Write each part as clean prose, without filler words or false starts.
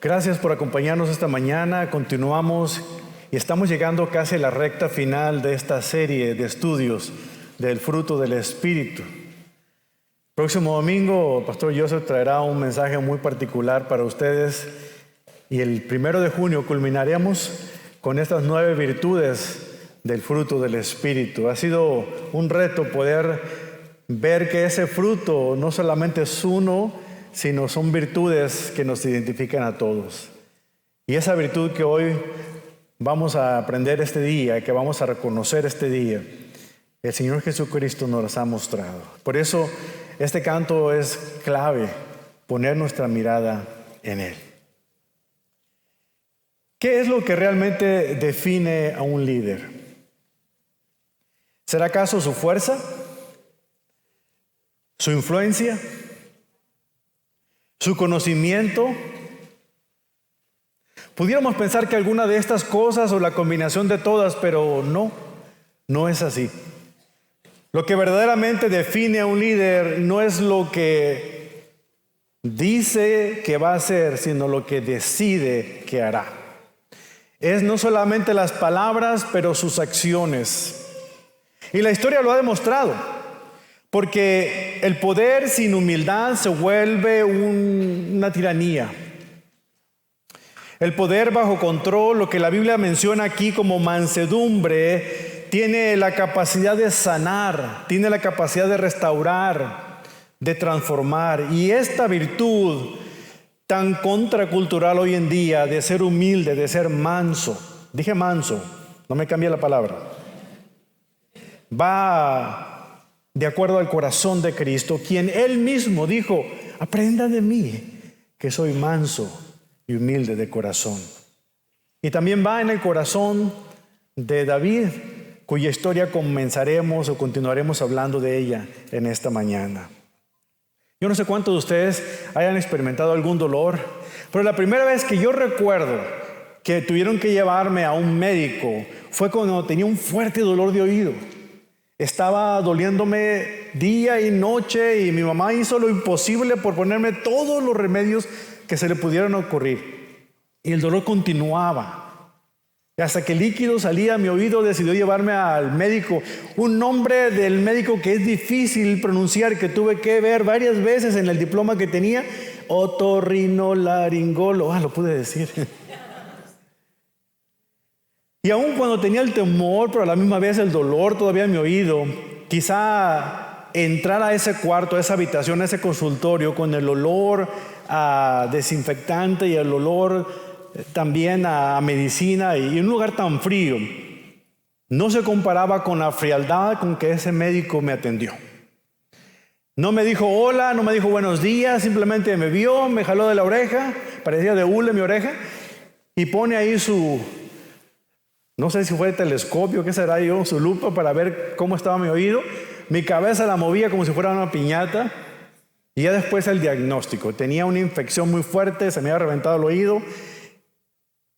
Gracias por acompañarnos esta mañana. Continuamos y estamos llegando casi a la recta final de esta serie de estudios del fruto del Espíritu. Próximo domingo, Pastor Joseph traerá un mensaje muy particular para ustedes y el 1 de junio culminaremos con estas 9 virtudes del fruto del Espíritu. Ha sido un reto poder ver que ese fruto no solamente es uno, sino son virtudes que nos identifican a todos. Y esa virtud que hoy vamos a aprender este día, que vamos a reconocer este día, el Señor Jesucristo nos las ha mostrado. Por eso este canto es clave, poner nuestra mirada en Él. ¿Qué es lo que realmente define a un líder? ¿Será acaso su fuerza? ¿Su influencia? ¿Su conocimiento? Pudiéramos pensar que alguna de estas cosas o la combinación de todas, pero no es así. Lo que verdaderamente define a un líder no es lo que dice que va a hacer, sino lo que decide que hará. Es no solamente las palabras, pero sus acciones. Y la historia lo ha demostrado. Porque el poder sin humildad se vuelve una tiranía. El poder bajo control, lo que la Biblia menciona aquí como mansedumbre, tiene la capacidad de sanar, tiene la capacidad de restaurar, de transformar. Y esta virtud tan contracultural hoy en día de ser humilde, de ser manso, dije manso, no me cambié la palabra, va de acuerdo al corazón de Cristo, quien Él mismo dijo: aprenda de mí, que soy manso y humilde de corazón. Y también va en el corazón de David, cuya historia comenzaremos o continuaremos hablando de ella en esta mañana. Yo no sé cuántos de ustedes hayan experimentado algún dolor, pero la primera vez que yo recuerdo que tuvieron que llevarme a un médico fue cuando tenía un fuerte dolor de oído. Estaba doliéndome día y noche y mi mamá hizo lo imposible por ponerme todos los remedios que se le pudieran ocurrir. Y el dolor continuaba. Y hasta que el líquido salía a mi oído, decidió llevarme al médico. Un nombre del médico que es difícil pronunciar, que tuve que ver varias veces en el diploma que tenía: otorrinolaringólogo. Lo pude decir. Y aun cuando tenía el temor, pero a la misma vez el dolor todavía en mi oído, quizá entrar a ese cuarto, a esa habitación, a ese consultorio, con el olor a desinfectante y el olor también a medicina, y un lugar tan frío, no se comparaba con la frialdad con que ese médico me atendió. No me dijo hola, no me dijo buenos días, simplemente me vio, me jaló de la oreja, parecía de hule mi oreja, y pone ahí no sé si fue el telescopio, qué será yo, su lupa para ver cómo estaba mi oído. Mi cabeza la movía como si fuera una piñata. Y ya después el diagnóstico. Tenía una infección muy fuerte, se me había reventado el oído.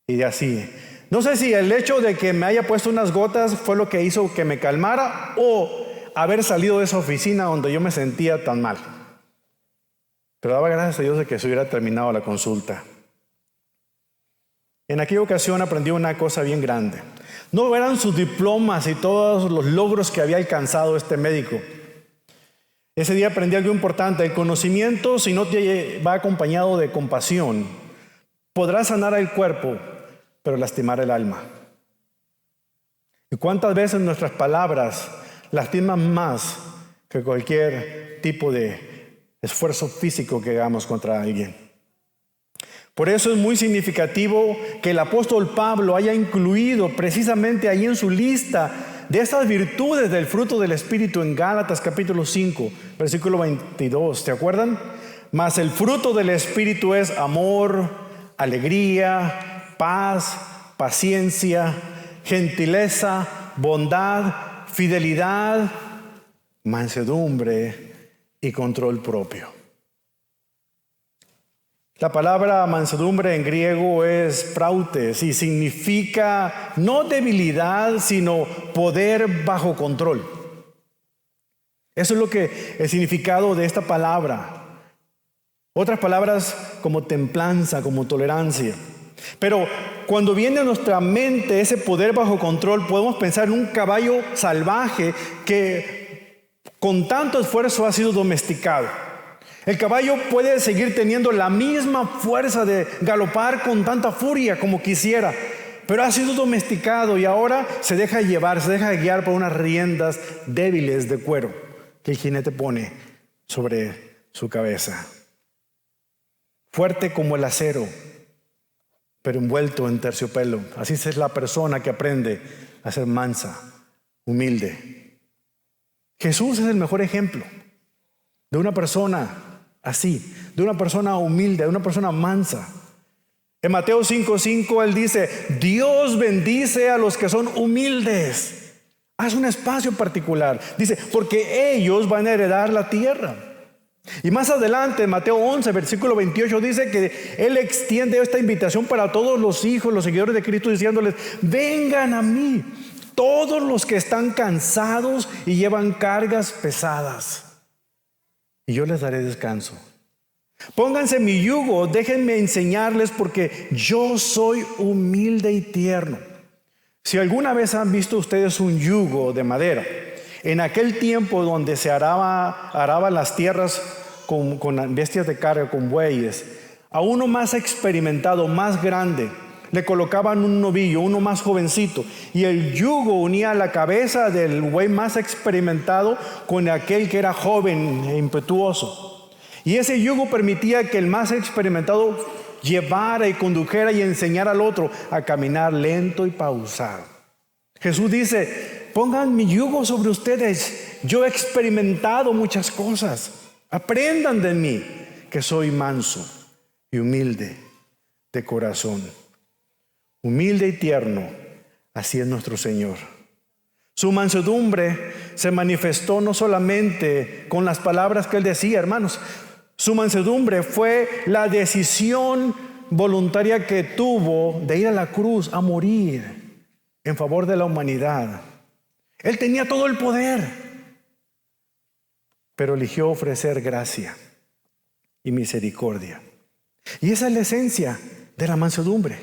Y así. No sé si el hecho de que me haya puesto unas gotas fue lo que hizo que me calmara, o haber salido de esa oficina donde yo me sentía tan mal. Pero daba gracias a Dios de que se hubiera terminado la consulta. En aquella ocasión aprendí una cosa bien grande. No eran sus diplomas y todos los logros que había alcanzado este médico. Ese día aprendí algo importante. El conocimiento, si no te va acompañado de compasión, podrá sanar el cuerpo, pero lastimar el alma. ¿Y cuántas veces nuestras palabras lastiman más que cualquier tipo de esfuerzo físico que hagamos contra alguien? Por eso es muy significativo que el apóstol Pablo haya incluido precisamente ahí en su lista de estas virtudes del fruto del Espíritu en Gálatas capítulo 5, versículo 22. ¿Se acuerdan? Mas el fruto del Espíritu es amor, alegría, paz, paciencia, gentileza, bondad, fidelidad, mansedumbre y control propio. La palabra mansedumbre en griego es prautes y significa no debilidad, sino poder bajo control. Eso es lo que el significado de esta palabra. Otras palabras como templanza, como tolerancia. Pero cuando viene a nuestra mente ese poder bajo control, podemos pensar en un caballo salvaje que con tanto esfuerzo ha sido domesticado. El caballo puede seguir teniendo la misma fuerza de galopar con tanta furia como quisiera, pero ha sido domesticado y ahora se deja llevar, se deja guiar por unas riendas débiles de cuero que el jinete pone sobre su cabeza. Fuerte como el acero, pero envuelto en terciopelo. Así es la persona que aprende a ser mansa, humilde. Jesús es el mejor ejemplo de una persona así, de una persona humilde, de una persona mansa. En Mateo 5:5 Él dice: Dios bendice a los que son humildes. Haz un espacio particular. Dice, porque ellos van a heredar la tierra. Y más adelante, en Mateo 11, versículo 28, dice que Él extiende esta invitación para todos los hijos, los seguidores de Cristo, diciéndoles: vengan a mí, todos los que están cansados y llevan cargas pesadas, y yo les daré descanso. Pónganse mi yugo, déjenme enseñarles, porque yo soy humilde y tierno. Si alguna vez han visto ustedes un yugo de madera, en aquel tiempo donde se araban las tierras con bestias de carga, con bueyes, a uno más experimentado, más grande, le colocaban un novillo, uno más jovencito, y el yugo unía la cabeza del buey más experimentado con aquel que era joven e impetuoso. Y ese yugo permitía que el más experimentado llevara y condujera y enseñara al otro a caminar lento y pausado. Jesús dice: pongan mi yugo sobre ustedes, yo he experimentado muchas cosas, aprendan de mí, que soy manso y humilde de corazón. Humilde y tierno, así es nuestro Señor. Su mansedumbre se manifestó no solamente con las palabras que Él decía, hermanos. Su mansedumbre fue la decisión voluntaria que tuvo de ir a la cruz a morir en favor de la humanidad. Él tenía todo el poder, pero eligió ofrecer gracia y misericordia. Y esa es la esencia de la mansedumbre.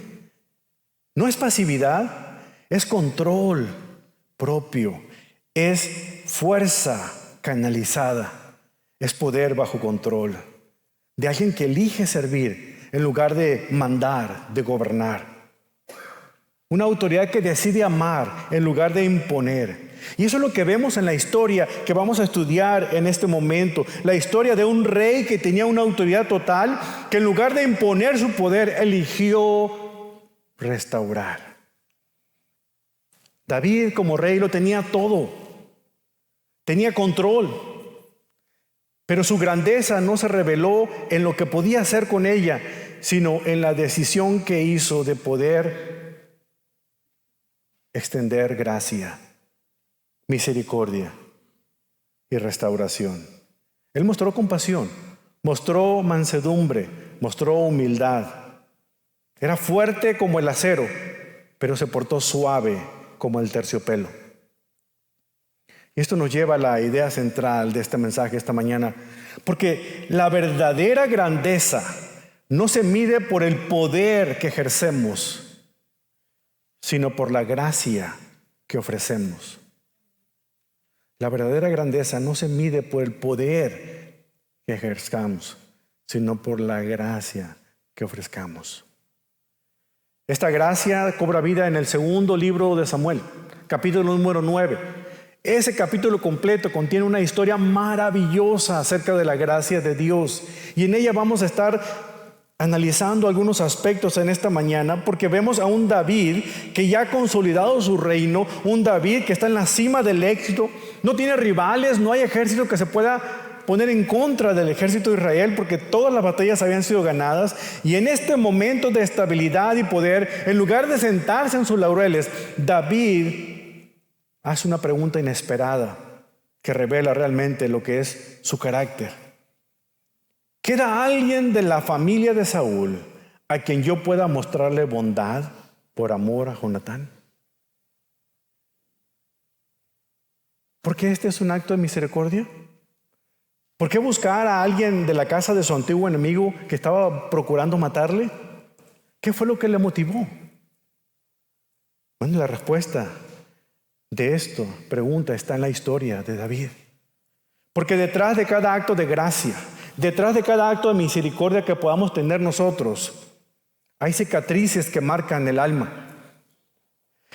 No es pasividad, es control propio, es fuerza canalizada. Es poder bajo control, de alguien que elige servir en lugar de mandar, de gobernar. Una autoridad que decide amar en lugar de imponer. Y eso es lo que vemos en la historia que vamos a estudiar en este momento. La historia de un rey que tenía una autoridad total, que en lugar de imponer su poder, eligió restaurar. David como rey lo tenía todo. Tenía control. Pero su grandeza no se reveló en lo que podía hacer con ella, sino en la decisión que hizo de poder extender gracia, misericordia y restauración. Él mostró compasión, mostró mansedumbre, mostró humildad. Era fuerte como el acero, pero se portó suave como el terciopelo. Y esto nos lleva a la idea central de este mensaje esta mañana, porque la verdadera grandeza no se mide por el poder que ejercemos, sino por la gracia que ofrecemos. La verdadera grandeza no se mide por el poder que ejerzamos, sino por la gracia que ofrezcamos. Esta gracia cobra vida en el segundo libro de Samuel, capítulo número 9. Ese capítulo completo contiene una historia maravillosa acerca de la gracia de Dios. Y en ella vamos a estar analizando algunos aspectos en esta mañana, porque vemos a un David que ya ha consolidado su reino, un David que está en la cima del éxito, no tiene rivales, no hay ejército que se pueda poner en contra del ejército de Israel, porque todas las batallas habían sido ganadas. Y en este momento de estabilidad y poder, en lugar de sentarse en sus laureles, David hace una pregunta inesperada que revela realmente lo que es su carácter. ¿Queda alguien de la familia de Saúl a quien yo pueda mostrarle bondad por amor a Jonatán? Porque este es un acto de misericordia. ¿Por qué buscar a alguien de la casa de su antiguo enemigo que estaba procurando matarle? ¿Qué fue lo que le motivó? Bueno, la respuesta de esta pregunta está en la historia de David. Porque detrás de cada acto de gracia, detrás de cada acto de misericordia que podamos tener nosotros, hay cicatrices que marcan el alma.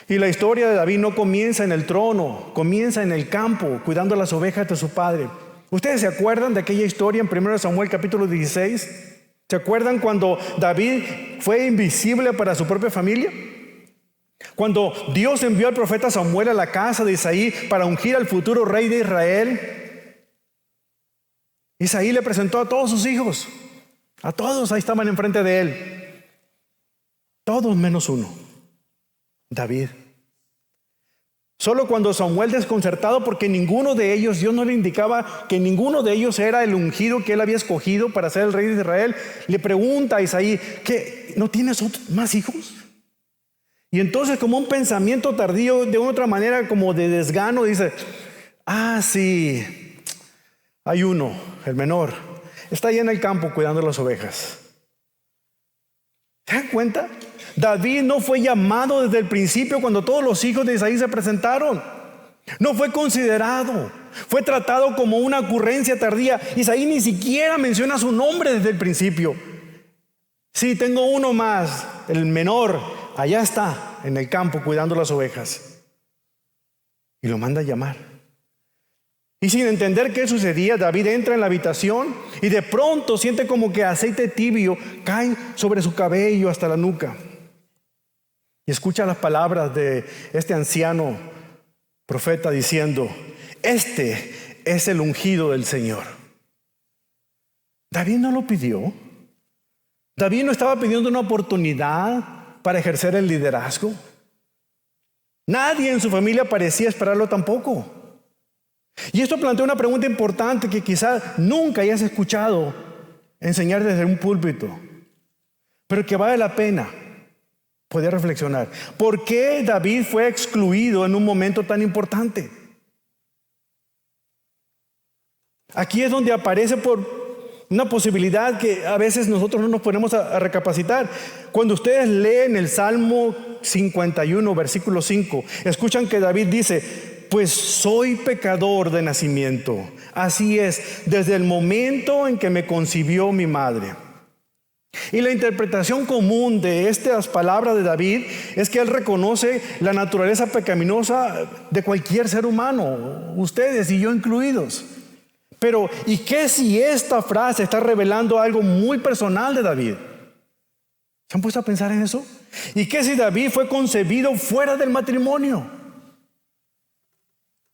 Y la historia de David no comienza en el trono, comienza en el campo, cuidando las ovejas de su padre. ¿Ustedes se acuerdan de aquella historia en 1 Samuel capítulo 16? ¿Se acuerdan cuando David fue invisible para su propia familia? Cuando Dios envió al profeta Samuel a la casa de Isaí para ungir al futuro rey de Israel, Isaí le presentó a todos sus hijos. A todos ahí estaban enfrente de él. Todos menos uno, David. Solo cuando Samuel, desconcertado porque ninguno de ellos, Dios no le indicaba que ninguno de ellos era el ungido que él había escogido para ser el rey de Israel, le pregunta a Isaí, ¿qué, no tienes más hijos? Y entonces, como un pensamiento tardío, de otra manera como de desgano, dice, sí, hay uno, el menor, está ahí en el campo cuidando las ovejas. ¿Se dan cuenta? David no fue llamado desde el principio cuando todos los hijos de Isaí se presentaron. No fue considerado. Fue tratado como una ocurrencia tardía. Isaí ni siquiera menciona su nombre desde el principio. Sí, tengo uno más, el menor. Allá está, en el campo, cuidando las ovejas. Y lo manda a llamar. Y sin entender qué sucedía, David entra en la habitación y de pronto siente como que aceite tibio cae sobre su cabello hasta la nuca. Y escucha las palabras de este anciano profeta diciendo, este es el ungido del Señor. David no lo pidió. David no estaba pidiendo una oportunidad para ejercer el liderazgo. Nadie en su familia parecía esperarlo tampoco. Y esto plantea una pregunta importante que quizás nunca hayas escuchado enseñar desde un púlpito, pero que vale la pena poder reflexionar. ¿Por qué David fue excluido en un momento tan importante? Aquí es donde aparece por una posibilidad que a veces nosotros no nos ponemos a recapacitar. Cuando ustedes leen el Salmo 51, versículo 5, escuchan que David dice, pues soy pecador de nacimiento. Así es, desde el momento en que me concibió mi madre. Y la interpretación común de estas palabras de David es que él reconoce la naturaleza pecaminosa de cualquier ser humano, ustedes y yo incluidos. Pero, ¿y qué si esta frase está revelando algo muy personal de David? ¿Se han puesto a pensar en eso? ¿Y qué si David fue concebido fuera del matrimonio?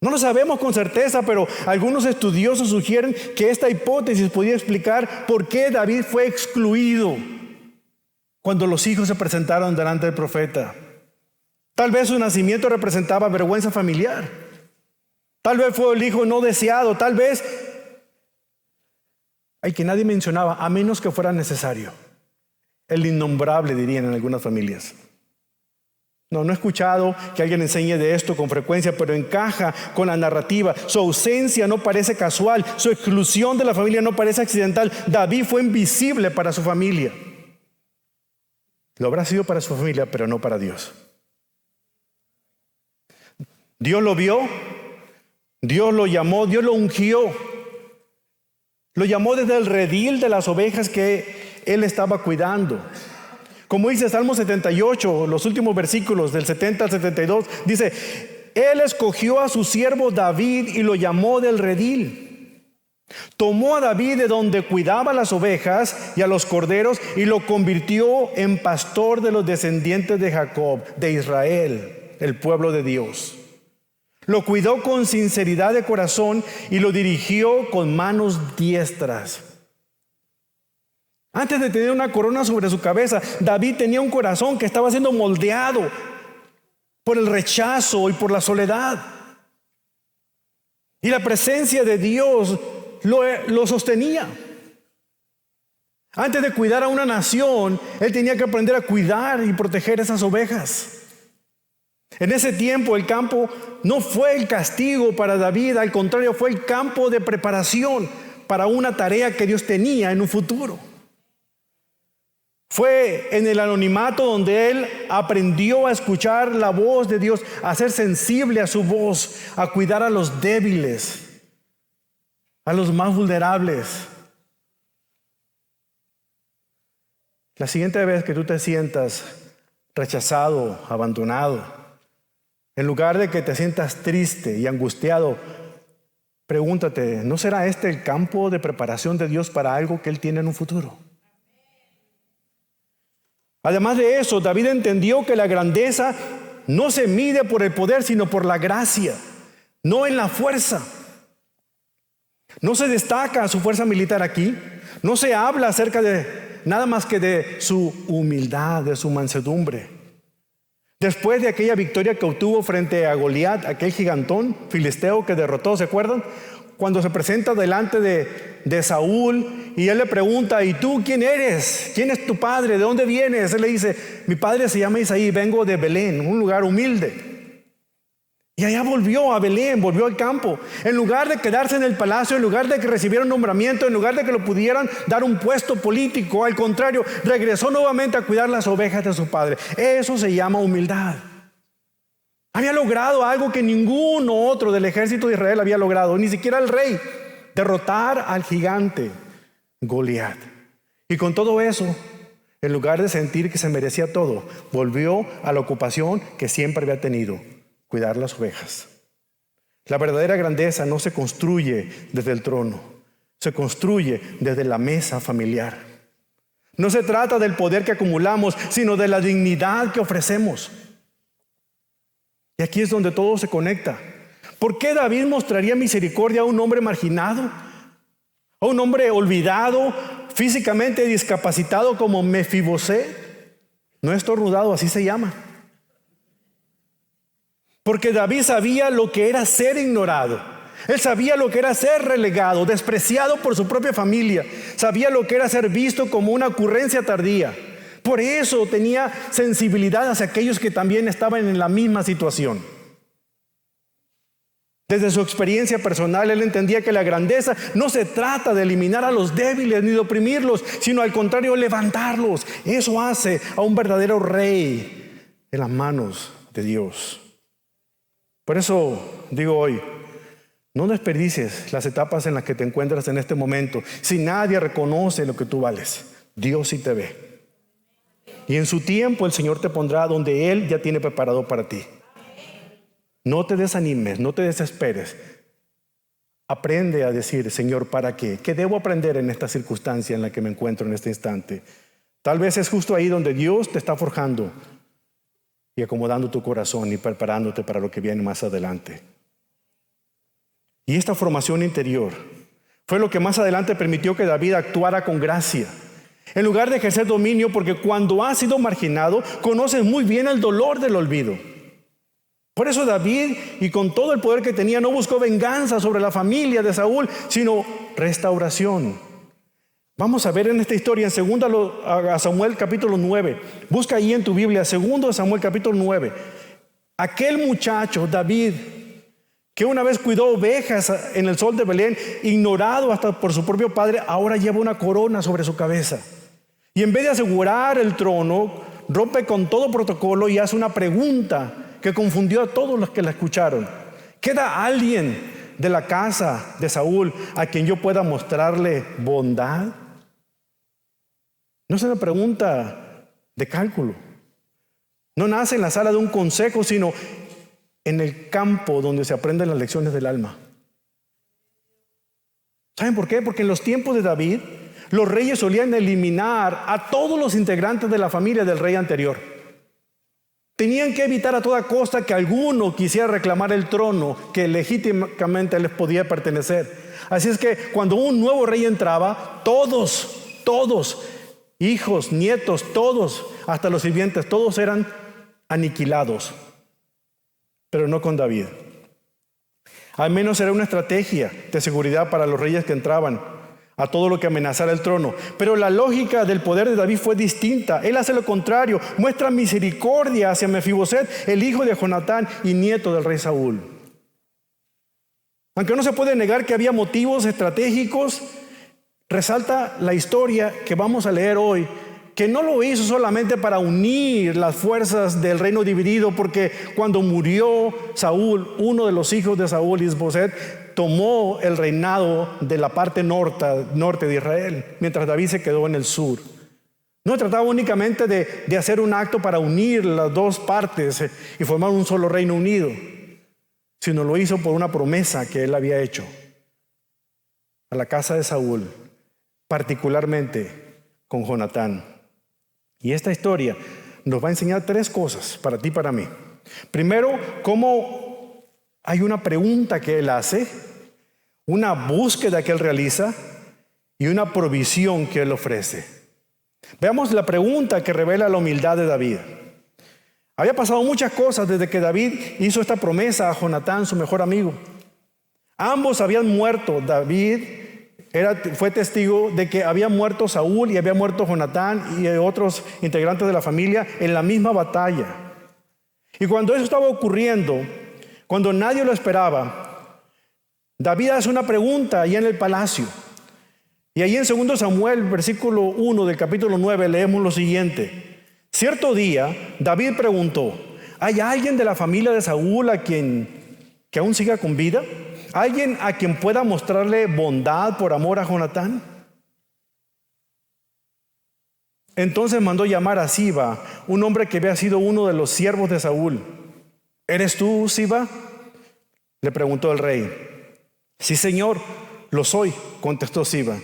No lo sabemos con certeza, pero algunos estudiosos sugieren que esta hipótesis podía explicar por qué David fue excluido cuando los hijos se presentaron delante del profeta. Tal vez su nacimiento representaba vergüenza familiar. Tal vez fue el hijo no deseado. Tal vez hay que nadie mencionaba, a menos que fuera necesario. El innombrable, dirían en algunas familias. No he escuchado que alguien enseñe de esto con frecuencia, pero encaja con la narrativa. Su ausencia no parece casual, su exclusión de la familia no parece accidental. David fue invisible para su familia. Lo habrá sido para su familia, pero no para Dios. Dios lo vio, Dios lo llamó, Dios lo ungió. Lo llamó desde el redil de las ovejas que él estaba cuidando. Como dice Salmo 78, los últimos versículos del 70 al 72, dice, él escogió a su siervo David y lo llamó del redil. Tomó a David de donde cuidaba las ovejas y a los corderos y lo convirtió en pastor de los descendientes de Jacob, de Israel, el pueblo de Dios. Lo cuidó con sinceridad de corazón y lo dirigió con manos diestras. Antes de tener una corona sobre su cabeza, David tenía un corazón que estaba siendo moldeado por el rechazo y por la soledad. Y la presencia de Dios lo sostenía. Antes de cuidar a una nación, él tenía que aprender a cuidar y proteger esas ovejas. En ese tiempo el campo no fue el castigo para David, al contrario, fue el campo de preparación para una tarea que Dios tenía en un futuro. Fue en el anonimato donde él aprendió a escuchar la voz de Dios, a ser sensible a su voz, a cuidar a los débiles, a los más vulnerables. La siguiente vez que tú te sientas rechazado, abandonado, en lugar de que te sientas triste y angustiado, pregúntate, ¿no será este el campo de preparación de Dios para algo que Él tiene en un futuro? Además de eso, David entendió que la grandeza no se mide por el poder, sino por la gracia, no en la fuerza. No se destaca su fuerza militar aquí, no se habla acerca de nada más que de su humildad, de su mansedumbre. Después de aquella victoria que obtuvo frente a Goliat, aquel gigantón filisteo que derrotó, ¿se acuerdan? Cuando se presenta delante de Saúl y él le pregunta, ¿y tú quién eres? ¿Quién es tu padre? ¿De dónde vienes? Él le dice, mi padre se llama Isaí, vengo de Belén, un lugar humilde. Y allá volvió a Belén, volvió al campo. En lugar de quedarse en el palacio, en lugar de que recibiera un nombramiento, en lugar de que lo pudieran dar un puesto político, al contrario, regresó nuevamente a cuidar las ovejas de su padre. Eso se llama humildad. Había logrado algo que ningún otro del ejército de Israel había logrado, ni siquiera el rey, derrotar al gigante Goliat. Y con todo eso, en lugar de sentir que se merecía todo, volvió a la ocupación que siempre había tenido: cuidar las ovejas. La verdadera grandeza no se construye desde el trono, se construye desde la mesa familiar. No se trata del poder que acumulamos, sino de la dignidad que ofrecemos. Y aquí es donde todo se conecta. ¿Por qué David mostraría misericordia a un hombre marginado? A un hombre olvidado, físicamente discapacitado como Mefiboset. No estornudado, así se llama. Porque David sabía lo que era ser ignorado. Él sabía lo que era ser relegado, despreciado por su propia familia. Sabía lo que era ser visto como una ocurrencia tardía. Por eso tenía sensibilidad hacia aquellos que también estaban en la misma situación. Desde su experiencia personal, él entendía que la grandeza no se trata de eliminar a los débiles ni de oprimirlos, sino al contrario, levantarlos. Eso hace a un verdadero rey en las manos de Dios. Por eso digo hoy, no desperdicies las etapas en las que te encuentras en este momento. Si nadie reconoce lo que tú vales, Dios sí te ve. Y en su tiempo el Señor te pondrá donde Él ya tiene preparado para ti. No te desanimes, no te desesperes. Aprende a decir, Señor, ¿para qué? ¿Qué debo aprender en esta circunstancia en la que me encuentro en este instante? Tal vez es justo ahí donde Dios te está forjando y acomodando tu corazón y preparándote para lo que viene más adelante. Y esta formación interior fue lo que más adelante permitió que David actuara con gracia, en lugar de ejercer dominio, porque cuando has sido marginado, conoces muy bien el dolor del olvido. Por eso David, y con todo el poder que tenía, no buscó venganza sobre la familia de Saúl, sino restauración. Vamos a ver en esta historia en 2 Samuel capítulo 9. Busca ahí en tu Biblia, 2 Samuel capítulo 9. Aquel muchacho, David, que una vez cuidó ovejas en el sol de Belén, ignorado hasta por su propio padre, ahora lleva una corona sobre su cabeza. Y en vez de asegurar el trono, rompe con todo protocolo y hace una pregunta que confundió a todos los que la escucharon. ¿Queda alguien de la casa de Saúl a quien yo pueda mostrarle bondad? No es una pregunta de cálculo. No nace en la sala de un consejo, sino en el campo donde se aprenden las lecciones del alma. ¿Saben por qué? Porque en los tiempos de David, los reyes solían eliminar a todos los integrantes de la familia del rey anterior. Tenían que evitar a toda costa que alguno quisiera reclamar el trono que legítimamente les podía pertenecer. Así es que cuando un nuevo rey entraba, todos, hijos, nietos, todos, hasta los sirvientes, todos eran aniquilados. Pero no con David. Al menos era una estrategia de seguridad para los reyes que entraban a todo lo que amenazara el trono. Pero la lógica del poder de David fue distinta. Él hace lo contrario, muestra misericordia hacia Mefiboset, el hijo de Jonatán y nieto del rey Saúl. Aunque no se puede negar que había motivos estratégicos, resalta la historia que vamos a leer hoy, que no lo hizo solamente para unir las fuerzas del reino dividido, porque cuando murió Saúl, uno de los hijos de Saúl, Isboset, tomó el reinado de la parte norte de Israel, mientras David se quedó en el sur. No trataba únicamente de hacer un acto para unir las dos partes y formar un solo reino unido, sino lo hizo por una promesa que él había hecho a la casa de Saúl, particularmente con Jonatán. Y esta historia nos va a enseñar tres cosas para ti y para mí. Primero, cómo hay una pregunta que él hace, una búsqueda que él realiza y una provisión que él ofrece. Veamos la pregunta que revela la humildad de David. Había pasado muchas cosas desde que David hizo esta promesa a Jonatán, su mejor amigo. Ambos habían muerto. David fue testigo de que había muerto Saúl y había muerto Jonatán y otros integrantes de la familia en la misma batalla. Y cuando eso estaba ocurriendo, cuando nadie lo esperaba, David hace una pregunta allá en el palacio. Y ahí en 2 Samuel, versículo 1 del capítulo 9, leemos lo siguiente. Cierto día, David preguntó: ¿hay alguien de la familia de Saúl que aún siga con vida? ¿Alguien a quien pueda mostrarle bondad por amor a Jonatán? Entonces mandó llamar a Siba, un hombre que había sido uno de los siervos de Saúl. ¿Eres tú, Siba?, le preguntó el rey. Sí, señor, lo soy, contestó Siba.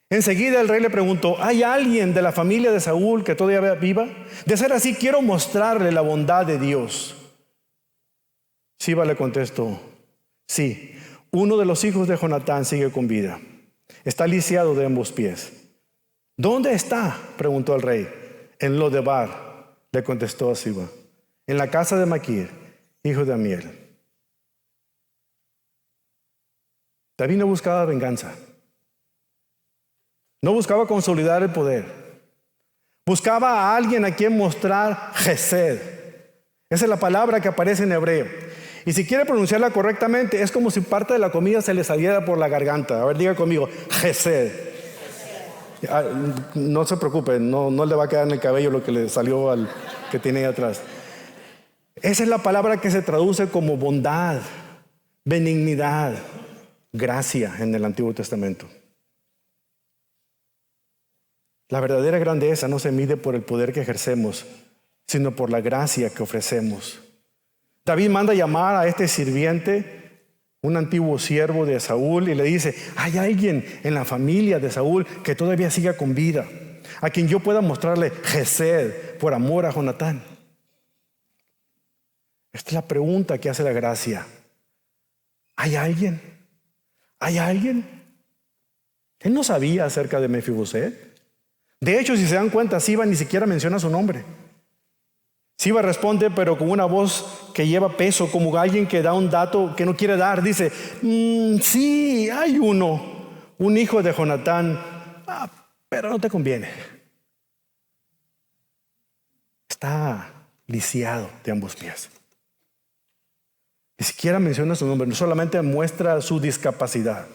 Enseguida el rey le preguntó: ¿hay alguien de la familia de Saúl que todavía viva? De ser así, quiero mostrarle la bondad de Dios. Siba le contestó: sí, uno de los hijos de Jonatán sigue con vida. Está lisiado de ambos pies. ¿Dónde está?, preguntó el rey. En Lodebar, le contestó a Siba, en la casa de Maquir, hijo de Amiel. David no buscaba venganza. No buscaba consolidar el poder. Buscaba a alguien a quien mostrar Gesed. Esa es la palabra que aparece en hebreo. Y si quiere pronunciarla correctamente, es como si parte de la comida se le saliera por la garganta. A ver, diga conmigo: Gesed. No se preocupe, no le va a quedar en el cabello lo que le salió al que tiene ahí atrás. Esa es la palabra que se traduce como bondad, benignidad, gracia en el Antiguo Testamento. La verdadera grandeza no se mide por el poder que ejercemos, sino por la gracia que ofrecemos. David manda llamar a este sirviente, un antiguo siervo de Saúl, y le dice: ¿hay alguien en la familia de Saúl que todavía siga con vida, a quien yo pueda mostrarle Gesed por amor a Jonatán? Esta es la pregunta que hace la gracia. ¿Hay alguien? ¿Hay alguien? Él no sabía acerca de Mefiboset. De hecho, si se dan cuenta, Siba ni siquiera menciona su nombre. Siba responde, pero con una voz que lleva peso, como alguien que da un dato que no quiere dar. Dice: sí, hay un hijo de Jonatán, pero no te conviene. Está lisiado de ambos pies. Ni siquiera menciona su nombre, no solamente muestra su discapacidad.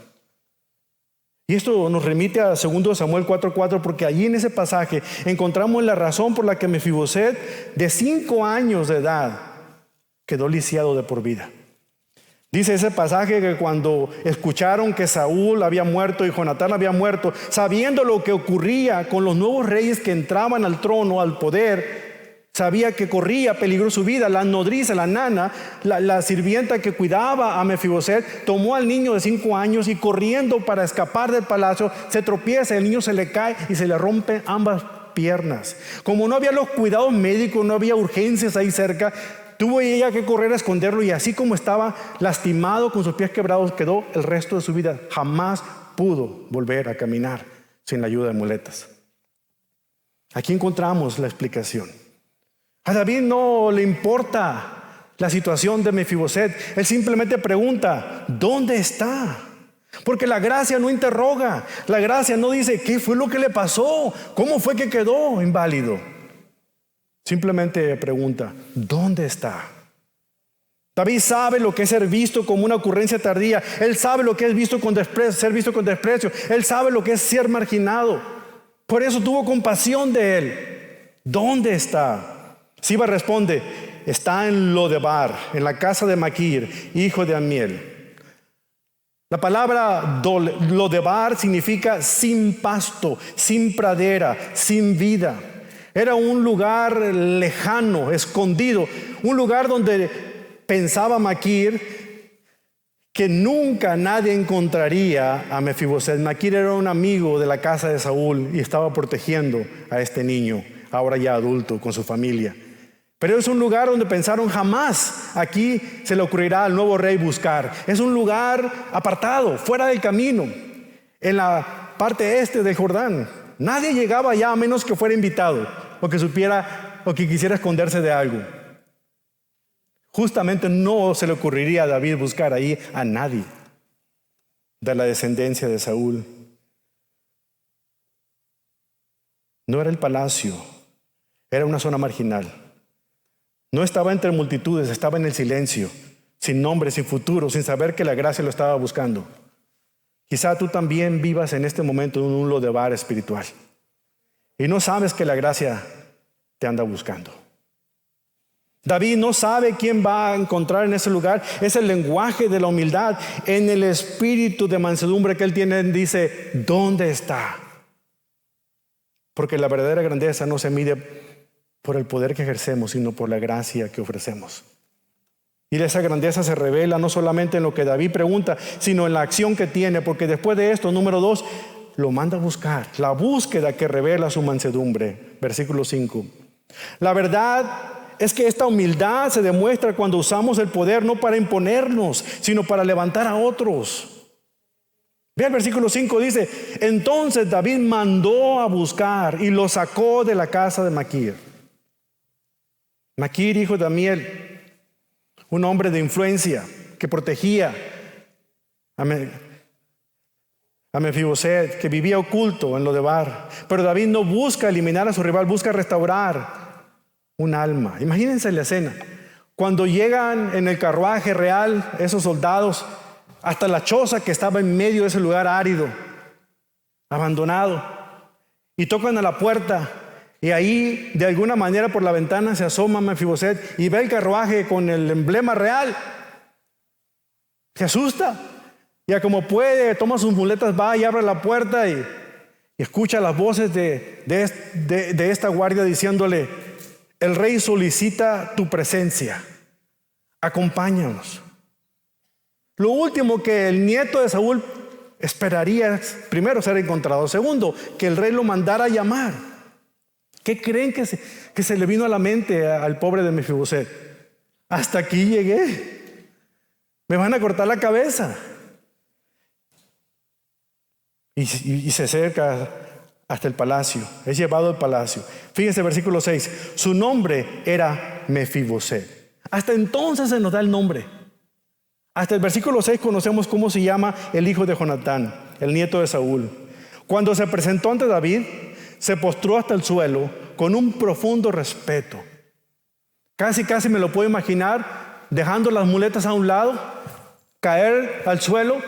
Y esto nos remite a 2 Samuel 4:4, porque allí en ese pasaje encontramos la razón por la que Mefiboset, de 5 años de edad, quedó lisiado de por vida. Dice ese pasaje que cuando escucharon que Saúl había muerto y Jonatán había muerto, sabiendo lo que ocurría con los nuevos reyes que entraban al trono, al poder, sabía que corría peligro su vida. La nodriza, la nana, la sirvienta que cuidaba a Mefiboset, tomó al niño de 5 años y corriendo para escapar del palacio, se tropieza, el niño se le cae y se le rompen ambas piernas. Como no había los cuidados médicos, no había urgencias ahí cerca, tuvo ella que correr a esconderlo, y así como estaba lastimado con sus pies quebrados, quedó el resto de su vida. Jamás pudo volver a caminar sin la ayuda de muletas. Aquí encontramos la explicación. A David no le importa la situación de Mefiboset. Él simplemente pregunta: ¿dónde está? Porque la gracia no interroga. La gracia no dice: ¿qué fue lo que le pasó? ¿Cómo fue que quedó inválido? Simplemente pregunta: ¿dónde está? David sabe lo que es ser visto como una ocurrencia tardía. Él sabe lo que es visto con desprecio, ser visto con desprecio. Él sabe lo que es ser marginado. Por eso tuvo compasión de él. ¿Dónde está? Siba responde, está en Lodebar, en la casa de Maquir, hijo de Amiel. La palabra Lodebar significa sin pasto, sin pradera, sin vida. Era un lugar lejano, escondido, un lugar donde pensaba Maquir que nunca nadie encontraría a Mefiboset. Maquir era un amigo de la casa de Saúl y estaba protegiendo a este niño, ahora ya adulto, con su familia. Pero es un lugar donde pensaron jamás aquí se le ocurrirá al nuevo rey buscar. Es un lugar apartado, fuera del camino, en la parte este del Jordán. Nadie llegaba allá a menos que fuera invitado o que supiera o que quisiera esconderse de algo. Justamente no se le ocurriría a David buscar ahí a nadie de la descendencia de Saúl. No era el palacio, era una zona marginal. No estaba entre multitudes, estaba en el silencio, sin nombre, sin futuro, sin saber que la gracia lo estaba buscando. Quizá tú también vivas en este momento en un Lodebar espiritual y no sabes que la gracia te anda buscando. David no sabe quién va a encontrar en ese lugar. Es el lenguaje de la humildad. En el espíritu de mansedumbre que él tiene, dice, ¿dónde está? Porque la verdadera grandeza no se mide por el poder que ejercemos, sino por la gracia que ofrecemos. Y esa grandeza se revela no solamente en lo que David pregunta, sino en la acción que tiene, porque después de esto, número 2, lo manda a buscar. La búsqueda que revela su mansedumbre. Versículo 5. La verdad es que esta humildad se demuestra cuando usamos el poder no para imponernos, sino para levantar a otros. Ve el versículo 5, dice, entonces David mandó a buscar y lo sacó de la casa de Maquir. Maquir, hijo de Amiel, un hombre de influencia que protegía a Mefiboset, que vivía oculto en Lodebar. Pero David no busca eliminar a su rival, busca restaurar un alma. Imagínense la escena. Cuando llegan en el carruaje real, esos soldados, hasta la choza que estaba en medio de ese lugar árido, abandonado, y tocan a la puerta, y ahí de alguna manera por la ventana se asoma Mefiboset y ve el carruaje con el emblema real. Se asusta, ya como puede, toma sus muletas, va y abre la puerta y escucha las voces de esta guardia diciéndole, el rey solicita tu presencia, acompáñanos. Lo último que el nieto de Saúl esperaría es, primero, ser encontrado. Segundo, que el rey lo mandara a llamar. ¿Qué creen que se le vino a la mente al pobre de Mefiboset? Hasta aquí llegué. Me van a cortar la cabeza. Y se acerca hasta el palacio. Es llevado al palacio. Fíjense versículo 6. Su nombre era Mefiboset. Hasta entonces se nos da el nombre. Hasta el versículo 6 conocemos cómo se llama el hijo de Jonatán, el nieto de Saúl. Cuando se presentó ante David, se postró hasta el suelo con un profundo respeto. Casi me lo puedo imaginar dejando las muletas a un lado, caer al suelo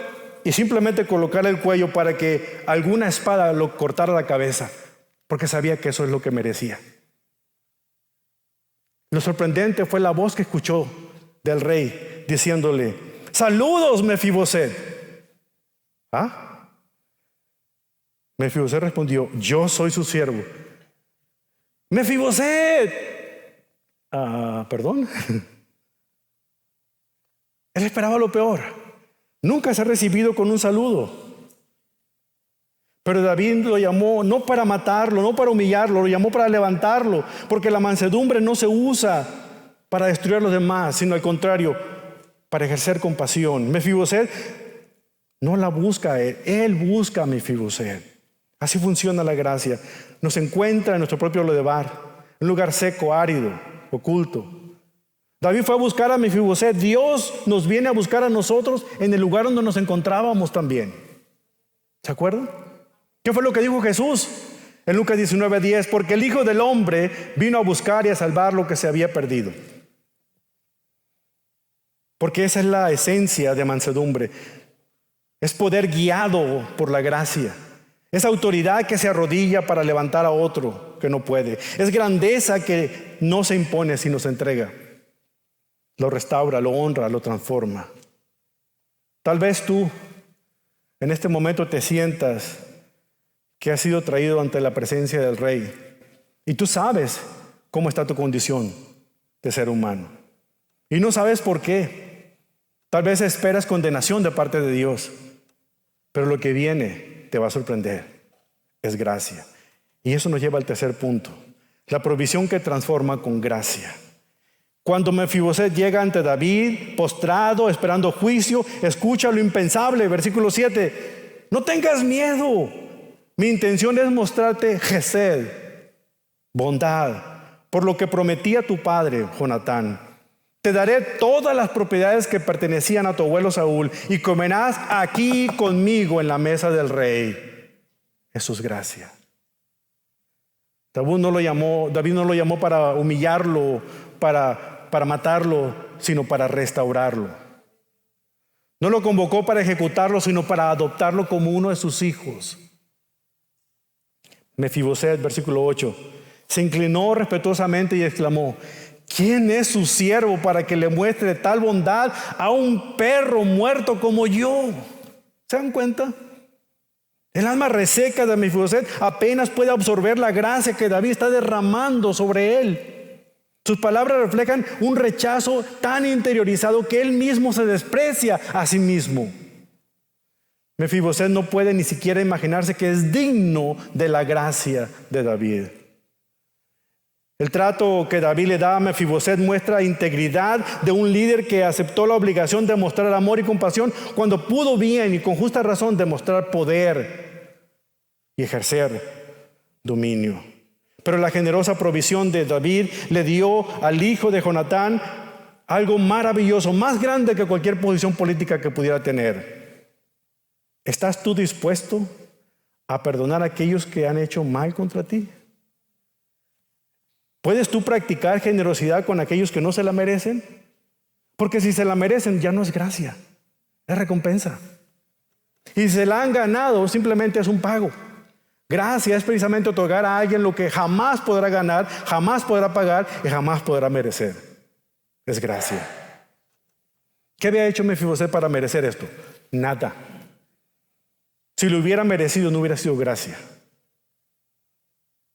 y simplemente colocar el cuello para que alguna espada lo cortara la cabeza, porque sabía que eso es lo que merecía. Lo sorprendente fue la voz que escuchó del rey diciéndole, saludos Mefiboset. ¿Ah? Mefiboset respondió, yo soy su siervo. Mefiboset. Perdón. Él esperaba lo peor. Nunca se ha recibido con un saludo. Pero David lo llamó no para matarlo, no para humillarlo, lo llamó para levantarlo, porque la mansedumbre no se usa para destruir a los demás, sino al contrario, para ejercer compasión. Mefiboset no la busca él busca a Mefiboset. Así funciona la gracia. Nos encuentra en nuestro propio Lodebar, un lugar seco, árido, oculto. David fue a buscar a Mefiboset. Dios nos viene a buscar a nosotros en el lugar donde nos encontrábamos también. ¿Se acuerdan? ¿Qué fue lo que dijo Jesús en Lucas 19:10? Porque el Hijo del Hombre vino a buscar y a salvar lo que se había perdido. Porque esa es la esencia de mansedumbre. Es poder guiado por la gracia. Es autoridad que se arrodilla para levantar a otro que no puede. Es grandeza que no se impone sino se entrega. Lo restaura, lo honra, lo transforma. Tal vez tú en este momento te sientas que has sido traído ante la presencia del Rey. Y tú sabes cómo está tu condición de ser humano. Y no sabes por qué. Tal vez esperas condenación de parte de Dios. Pero lo que viene te va a sorprender. Es gracia. Y eso nos lleva al tercer punto. La provisión que transforma con gracia. Cuando Mefiboset llega ante David, postrado, esperando juicio, escucha lo impensable. Versículo 7. No tengas miedo. Mi intención es mostrarte gesed, bondad, por lo que prometí a tu padre, Jonatán. Te daré todas las propiedades que pertenecían a tu abuelo Saúl y comerás aquí conmigo en la mesa del rey. Eso es gracia. David no lo llamó para humillarlo, para matarlo, sino para restaurarlo. No lo convocó para ejecutarlo, sino para adoptarlo como uno de sus hijos. Mefiboset, versículo 8, se inclinó respetuosamente y exclamó: ¿quién es su siervo para que le muestre tal bondad a un perro muerto como yo? ¿Se dan cuenta? El alma reseca de Mefiboset apenas puede absorber la gracia que David está derramando sobre él. Sus palabras reflejan un rechazo tan interiorizado que él mismo se desprecia a sí mismo. Mefiboset no puede ni siquiera imaginarse que es digno de la gracia de David. El trato que David le da a Mefiboset muestra integridad de un líder que aceptó la obligación de mostrar amor y compasión cuando pudo bien y con justa razón demostrar poder y ejercer dominio. Pero la generosa provisión de David le dio al hijo de Jonatán algo maravilloso, más grande que cualquier posición política que pudiera tener. ¿Estás tú dispuesto a perdonar a aquellos que han hecho mal contra ti? ¿Puedes tú practicar generosidad con aquellos que no se la merecen? Porque si se la merecen ya no es gracia, es recompensa. Y si se la han ganado simplemente es un pago. Gracia es precisamente otorgar a alguien lo que jamás podrá ganar, jamás podrá pagar y jamás podrá merecer. Es gracia. ¿Qué había hecho Mefiboset para merecer esto? Nada. Si lo hubiera merecido, no hubiera sido gracia.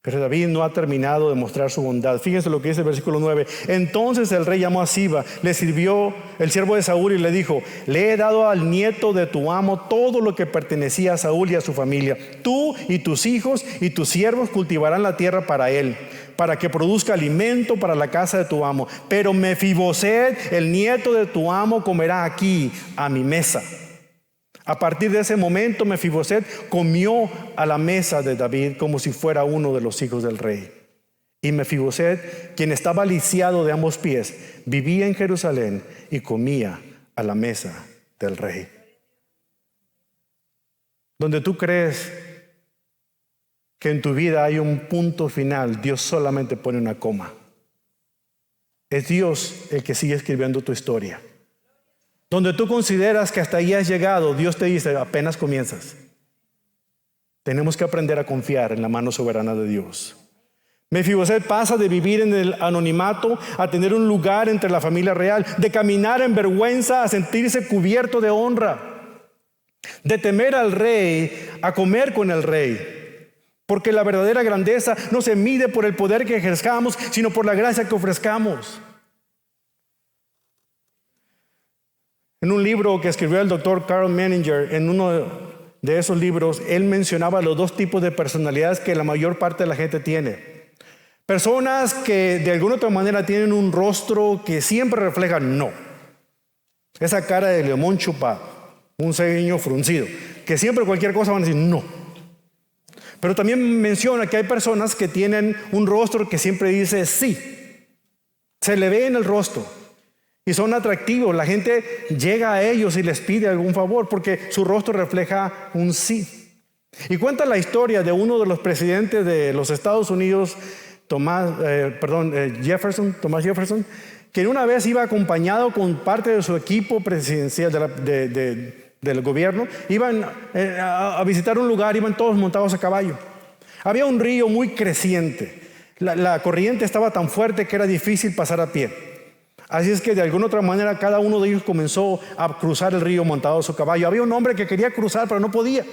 Pero David no ha terminado de mostrar su bondad. Fíjense lo que dice el versículo 9. Entonces el rey llamó a Siba, le sirvió el siervo de Saúl y le dijo: le he dado al nieto de tu amo todo lo que pertenecía a Saúl y a su familia. Tú y tus hijos y tus siervos cultivarán la tierra para él, para que produzca alimento para la casa de tu amo. Pero Mefiboset, el nieto de tu amo, comerá aquí a mi mesa. A partir de ese momento, Mefiboset comió a la mesa de David como si fuera uno de los hijos del rey. Y Mefiboset, quien estaba lisiado de ambos pies, vivía en Jerusalén y comía a la mesa del rey. Donde tú crees que en tu vida hay un punto final, Dios solamente pone una coma. Es Dios el que sigue escribiendo tu historia. Donde tú consideras que hasta ahí has llegado, Dios te dice: apenas comienzas. Tenemos que aprender a confiar en la mano soberana de Dios. Mefiboset pasa de vivir en el anonimato a tener un lugar entre la familia real, de caminar en vergüenza a sentirse cubierto de honra, de temer al rey a comer con el rey. Porque la verdadera grandeza no se mide por el poder que ejerzamos, sino por la gracia que ofrezcamos. En un libro que escribió el doctor Carl Menninger, en uno de esos libros, él mencionaba los dos tipos de personalidades que la mayor parte de la gente tiene. Personas que de alguna otra manera tienen un rostro que siempre refleja no. Esa cara de limón chupado, un ceño fruncido, que siempre cualquier cosa van a decir no. Pero también menciona que hay personas que tienen un rostro que siempre dice sí. Se le ve en el rostro. Y son atractivos, la gente llega a ellos y les pide algún favor porque su rostro refleja un sí. Y cuenta la historia de uno de los presidentes de los Estados Unidos Thomas Jefferson, que una vez iba acompañado con parte de su equipo presidencial del gobierno. Iban a visitar un lugar, iban todos montados a caballo. Había un río muy creciente. La corriente estaba tan fuerte que era difícil pasar a pie. Así es que de alguna otra manera cada uno de ellos comenzó a cruzar el río montado a su caballo. Había un hombre que quería cruzar pero no podía.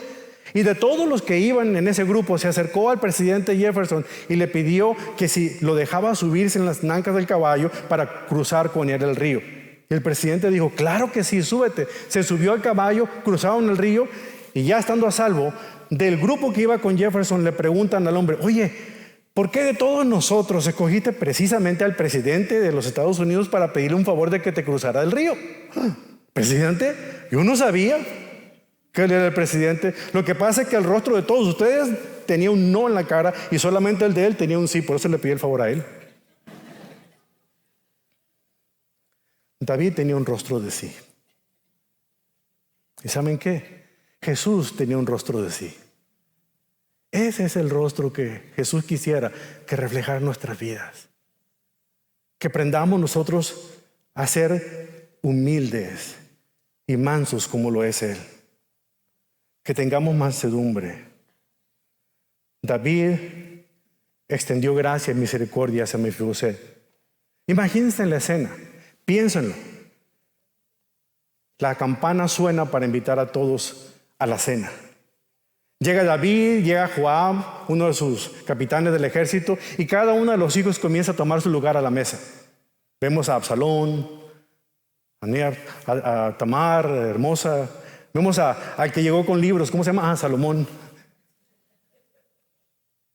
Y de todos los que iban en ese grupo se acercó al presidente Jefferson y le pidió que si lo dejaba subirse en las nancas del caballo para cruzar con él el río. Y el presidente dijo, claro que sí, súbete. Se subió al caballo, cruzaron el río y ya estando a salvo, del grupo que iba con Jefferson le preguntan al hombre, oye, ¿por qué de todos nosotros escogiste precisamente al presidente de los Estados Unidos para pedirle un favor de que te cruzara el río? ¿Presidente? Yo no sabía que él era el presidente. Lo que pasa es que el rostro de todos ustedes tenía un no en la cara y solamente el de él tenía un sí, por eso le pidió el favor a él. David tenía un rostro de sí. ¿Y saben qué? Jesús tenía un rostro de sí. Ese es el rostro que Jesús quisiera que reflejara nuestras vidas. Que aprendamos nosotros a ser humildes y mansos como lo es Él. Que tengamos mansedumbre. David extendió gracia y misericordia hacia Mefiboset. Imagínense en la escena, piénsenlo. La campana suena para invitar a todos a la cena. Llega David, llega Joab, uno de sus capitanes del ejército, y cada uno de los hijos comienza a tomar su lugar a la mesa. Vemos a Absalón, a Tamar, hermosa. Vemos al que llegó con libros, ¿cómo se llama? Salomón.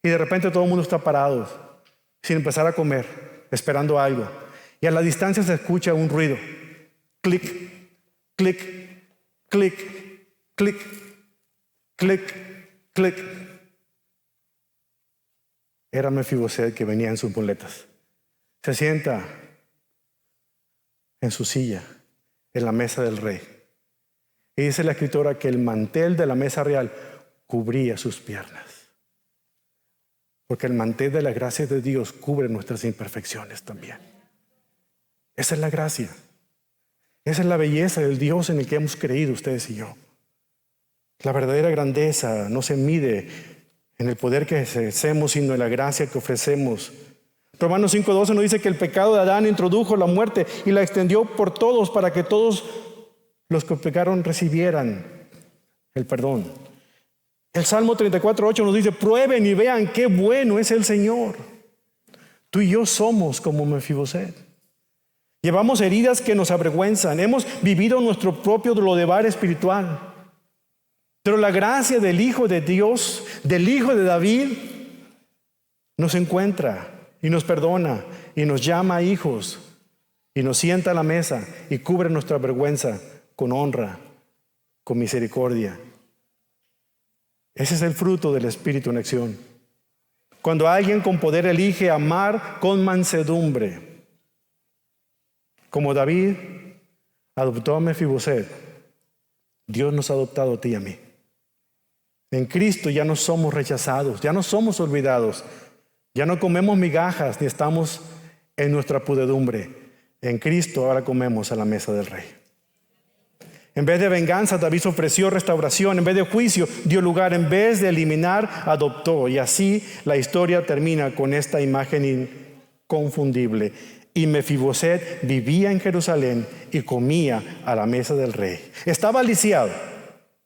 Y de repente todo el mundo está parado, sin empezar a comer, esperando algo. Y a la distancia se escucha un ruido. Clic, clic, clic, clic, clic, clic. Era Mefiboset que venía en sus muletas. Se sienta en su silla, en la mesa del rey. Y dice la escritora que el mantel de la mesa real cubría sus piernas. Porque el mantel de la gracia de Dios cubre nuestras imperfecciones también. Esa es la gracia. Esa es la belleza del Dios en el que hemos creído ustedes y yo. La verdadera grandeza no se mide en el poder que ejercemos, sino en la gracia que ofrecemos. Romanos 5:12 nos dice que el pecado de Adán introdujo la muerte y la extendió por todos para que todos los que pecaron recibieran el perdón. El Salmo 34:8 nos dice, prueben y vean qué bueno es el Señor. Tú y yo somos como Mefiboset. Llevamos heridas que nos avergüenzan. Hemos vivido nuestro propio lodebar espiritual. Pero la gracia del Hijo de Dios, del Hijo de David, nos encuentra y nos perdona y nos llama hijos y nos sienta a la mesa y cubre nuestra vergüenza con honra, con misericordia. Ese es el fruto del Espíritu en acción. Cuando alguien con poder elige amar con mansedumbre, como David adoptó a Mefiboset, Dios nos ha adoptado a ti y a mí. En Cristo ya no somos rechazados, ya no somos olvidados, ya no comemos migajas ni estamos en nuestra pudedumbre. En Cristo ahora comemos a la mesa del Rey. En vez de venganza, David ofreció restauración. En vez de juicio, dio lugar. En vez de eliminar, adoptó. Y así la historia termina con esta imagen inconfundible. Y Mefiboset vivía en Jerusalén y comía a la mesa del rey. Estaba lisiado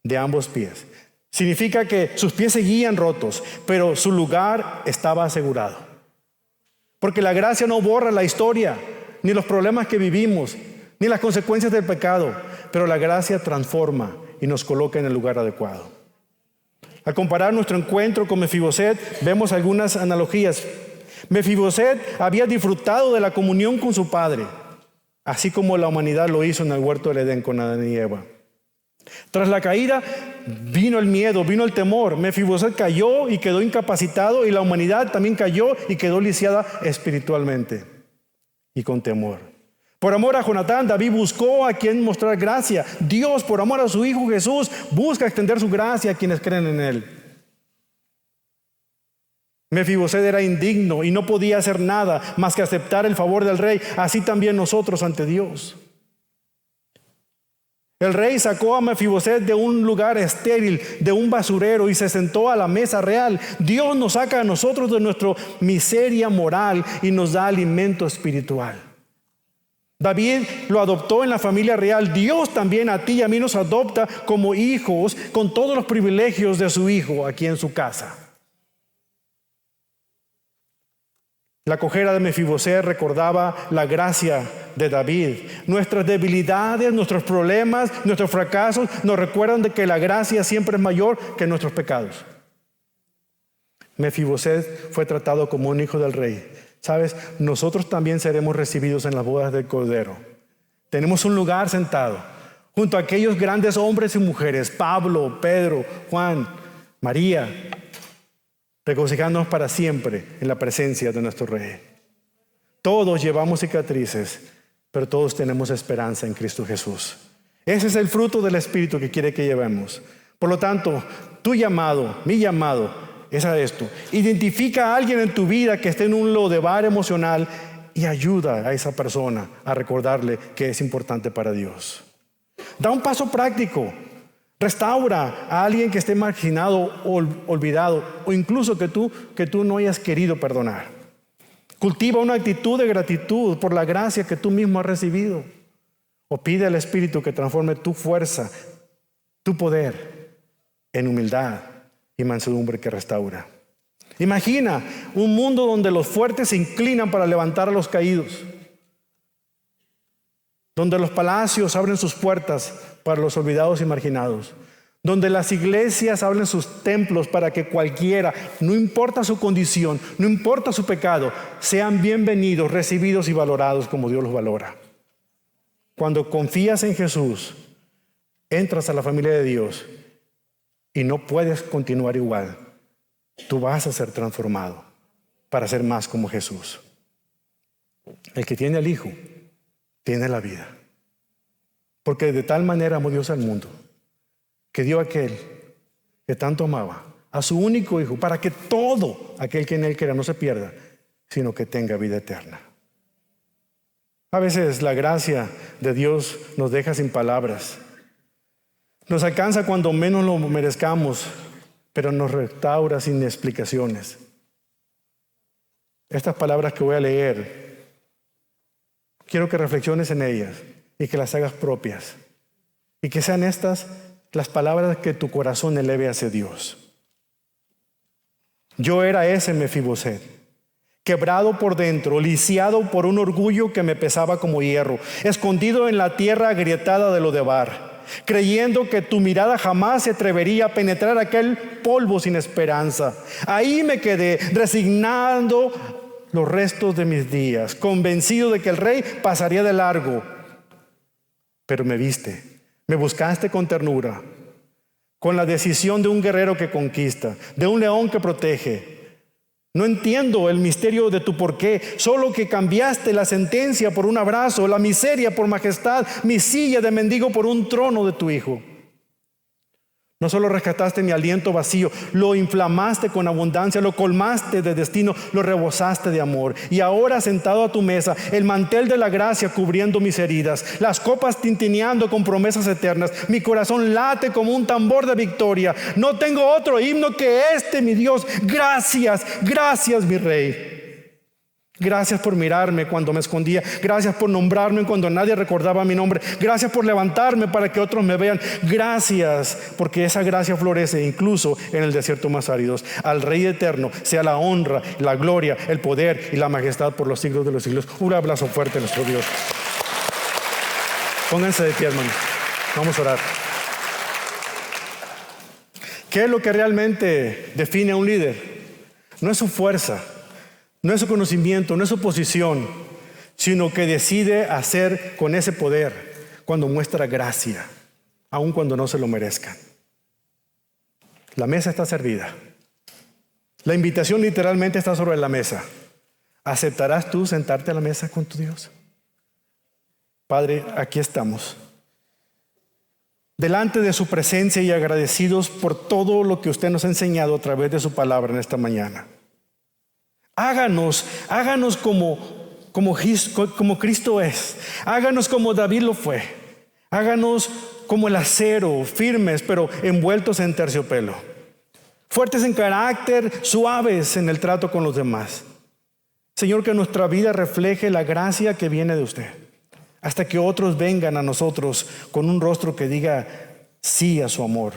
de ambos pies. Significa que sus pies seguían rotos, pero su lugar estaba asegurado. Porque la gracia no borra la historia, ni los problemas que vivimos, ni las consecuencias del pecado, pero la gracia transforma y nos coloca en el lugar adecuado. Al comparar nuestro encuentro con Mefiboset, vemos algunas analogías. Mefiboset había disfrutado de la comunión con su padre, así como la humanidad lo hizo en el huerto del Edén con Adán y Eva. Tras la caída vino el miedo, vino el temor. Mefiboset cayó y quedó incapacitado, y la humanidad también cayó y quedó lisiada espiritualmente y con temor. Por amor a Jonatán, David buscó a quien mostrar gracia. Dios, por amor a su Hijo Jesús, busca extender su gracia a quienes creen en Él. Mefiboset era indigno y no podía hacer nada más que aceptar el favor del rey. Así también nosotros ante Dios. El rey sacó a Mefiboset de un lugar estéril, de un basurero, y se sentó a la mesa real. Dios nos saca a nosotros de nuestra miseria moral y nos da alimento espiritual. David lo adoptó en la familia real. Dios también a ti y a mí nos adopta como hijos con todos los privilegios de su hijo aquí en su casa. La cojera de Mefiboset recordaba la gracia de David. Nuestras debilidades, nuestros problemas, nuestros fracasos nos recuerdan de que la gracia siempre es mayor que nuestros pecados. Mefiboset fue tratado como un hijo del rey. ¿Sabes? Nosotros también seremos recibidos en las bodas del Cordero. Tenemos un lugar sentado junto a aquellos grandes hombres y mujeres, Pablo, Pedro, Juan, María, regocijándonos para siempre en la presencia de nuestro Rey. Todos llevamos cicatrices, pero todos tenemos esperanza en Cristo Jesús. Ese es el fruto del Espíritu que quiere que llevemos. Por lo tanto, tu llamado, mi llamado, es a esto. Identifica a alguien en tu vida que esté en un lodevar emocional y ayuda a esa persona a recordarle que es importante para Dios. Da un paso práctico. Restaura a alguien que esté marginado o olvidado, o incluso que tú no hayas querido perdonar. Cultiva una actitud de gratitud por la gracia que tú mismo has recibido. O pide al Espíritu que transforme tu fuerza, tu poder, en humildad y mansedumbre que restaura. Imagina un mundo donde los fuertes se inclinan para levantar a los caídos, donde los palacios abren sus puertas para los olvidados y marginados, donde las iglesias abren sus templos para que cualquiera, no importa su condición, no importa su pecado, sean bienvenidos, recibidos y valorados como Dios los valora. Cuando confías en Jesús, entras a la familia de Dios y no puedes continuar igual. Tú vas a ser transformado para ser más como Jesús. El que tiene al Hijo tiene la vida. Porque de tal manera amó Dios al mundo, que dio a aquel que tanto amaba, a su único Hijo, para que todo aquel que en Él crea no se pierda, sino que tenga vida eterna. A veces la gracia de Dios nos deja sin palabras. Nos alcanza cuando menos lo merezcamos, pero nos restaura sin explicaciones. Estas palabras que voy a leer, quiero que reflexiones en ellas y que las hagas propias. Y que sean estas las palabras que tu corazón eleve hacia Dios. Yo era ese Mefiboset, quebrado por dentro, lisiado por un orgullo que me pesaba como hierro, escondido en la tierra agrietada de Lodebar, creyendo que tu mirada jamás se atrevería a penetrar aquel polvo sin esperanza. Ahí me quedé, resignando los restos de mis días, convencido de que el rey pasaría de largo. Pero me viste, me buscaste con ternura, con la decisión de un guerrero que conquista, de un león que protege. No entiendo el misterio de tu porqué, solo que cambiaste la sentencia por un abrazo, la miseria por majestad, mi silla de mendigo por un trono de tu Hijo. No solo rescataste mi aliento vacío, lo inflamaste con abundancia, lo colmaste de destino, lo rebosaste de amor. Y ahora sentado a tu mesa, el mantel de la gracia cubriendo mis heridas, las copas tintineando con promesas eternas, mi corazón late como un tambor de victoria. No tengo otro himno que este, mi Dios. Gracias, gracias, mi Rey. Gracias por mirarme cuando me escondía. Gracias por nombrarme cuando nadie recordaba mi nombre. Gracias por levantarme para que otros me vean. Gracias porque esa gracia florece incluso en el desierto más árido. Al Rey eterno sea la honra, la gloria, el poder y la majestad por los siglos de los siglos. Un abrazo fuerte a nuestro Dios. Pónganse de pie, hermanos. Vamos a orar. ¿Qué es lo que realmente define a un líder? No es su fuerza, no es su conocimiento, no es su posición, sino que decide hacer con ese poder cuando muestra gracia, aun cuando no se lo merezcan. La mesa está servida. La invitación literalmente está sobre la mesa. ¿Aceptarás tú sentarte a la mesa con tu Dios? Padre, aquí estamos, delante de su presencia y agradecidos por todo lo que usted nos ha enseñado a través de su palabra en esta mañana. Háganos como Cristo es. Háganos como David lo fue. Háganos como el acero, firmes pero envueltos en terciopelo. Fuertes en carácter, suaves en el trato con los demás. Señor, que nuestra vida refleje la gracia que viene de usted, hasta que otros vengan a nosotros con un rostro que diga sí a su amor.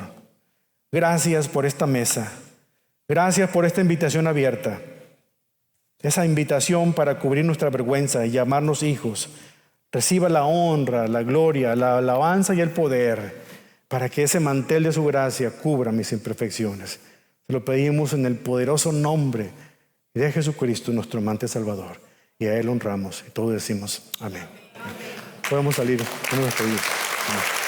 Gracias por esta mesa. Gracias por esta invitación abierta. Esa invitación para cubrir nuestra vergüenza y llamarnos hijos. Reciba la honra, la gloria, la alabanza y el poder, para que ese mantel de su gracia cubra mis imperfecciones. Se lo pedimos en el poderoso nombre de Jesucristo, nuestro amante Salvador. Y a Él honramos. Y todos decimos amén. Podemos salir. Podemos pedir. Amén.